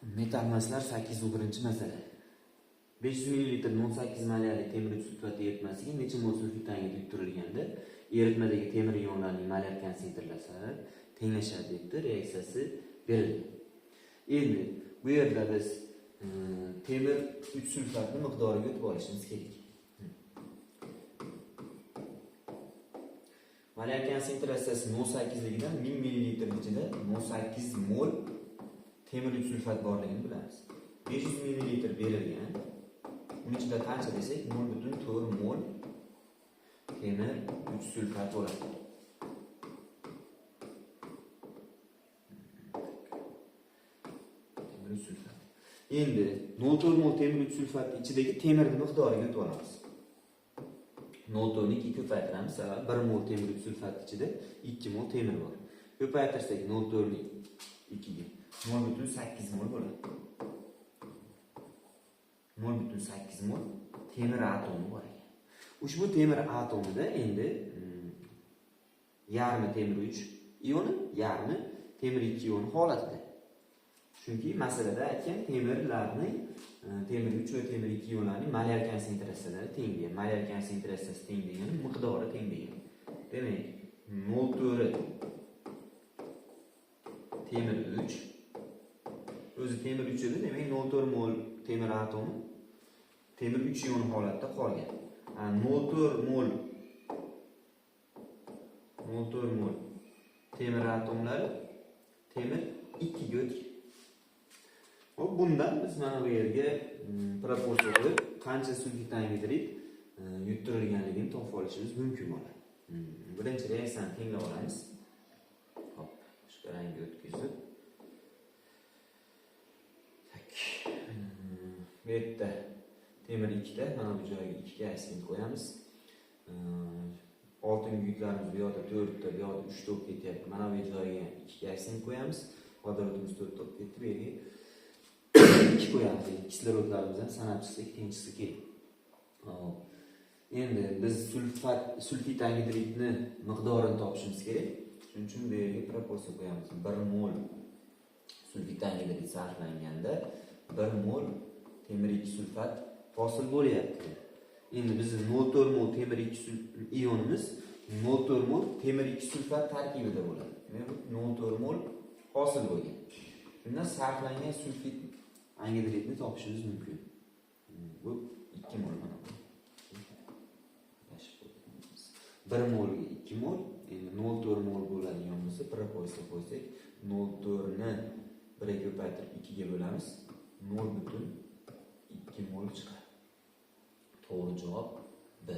Metal maslar 801-masala. 500 ml 18 molyarli temir sulfati eritmasiga necha mol sulfit angidrid yuttirilganda eritmadagi temir ionlarning molyar konsentratsiyalari tenglashadi debdi, reaksiyasi berildi. Endi bu yerda biz temir 3 sulfatni miqdoriga o'tib olishimiz kerak. Molyar konsentratsiyasi 0.8 ligidan 1000 ml ichida 0.8 mol temir 3 sulfat borligini bilamiz. 500 ml berilgan. Bunun ichida qancha desak 0.4 mol temir 3 sulfat bo'ladi. Temir 3 sulfat. Endi 0.4 mol temir 3 sulfat ichidagi temirning miqdoriga o'tib olamiz. 0.2 ko'paytiramiz. 1 mol temir 3 sulfat ichida 2 mol temir bor. Ko'paytirsak 0.4 ni 2 ga 0.8 mol bo'ladi. 0.8 mol temir atomi bor ekan. Ushbu temir atomida endi yarmi temir 3 ioni, yarmi temir 2 ioni holatida. Chunki masalada aytgan temirlarning temir 3 va temir 2 ionlarning molyar konsentratsiyalari teng degan. Molyar konsentratsiyasi teng degani miqdori teng degani. Demak, 0.4 temir 3 o'zi temir 3 edi, demak 0.4 mol temir atomi temir 3 ion holatda qolgan. 0.4 mol temir atomlari temir 2 ga o'tgan. Hop, bundan biz mana bu yerga proporsiya qilib qancha sulfit angidrid yuttirilganligini topib olishimiz mumkin bo'ladi. Birinchi reaksiyani tenglab olamiz. Hop, boshqa rangga o'tkazib. Bu yerda temir 2 da mana bu joyga 2 ga aksent qo'yamiz. Oltin yuklarimiz bu yoqda 4 ta, bu yoqda 3 ta ketyapti. Mana bu joyga 2 ga aksent qo'yamiz. Vodorodimiz 4 ta ketdi, bu yerga 2 qo'yamiz. Kislorodlarimizni sanab chiqsak tenchisi kerak. Endi biz sulfit angidridni miqdorini topishimiz kerak. Shuning uchun bu yerga proporsiya qo'yamiz. 1 mol sulfit angidrid sarflanganda 1 mol temir 2 sulfat hosil bo'lyapti. Endi bizning 0.4 mol temir 2 ionimiz 0.4 mol temir 2 sulfat tarkibida bo'ladi. Demak, 0.4 mol hosil bo'lgan. Bundan sarflangan sulfit angidridni topishimiz mumkin. Bu 2 mol mana bu. 1 mol 2 mol, endi 0.4 mol bo'ladigan bo'lsa, proporsiya qo'ysak, 0.4 ni 1 ga ko'paytirib 2 ga bo'lamiz. 0.2 mol chiqadi. To'g'ri javob B.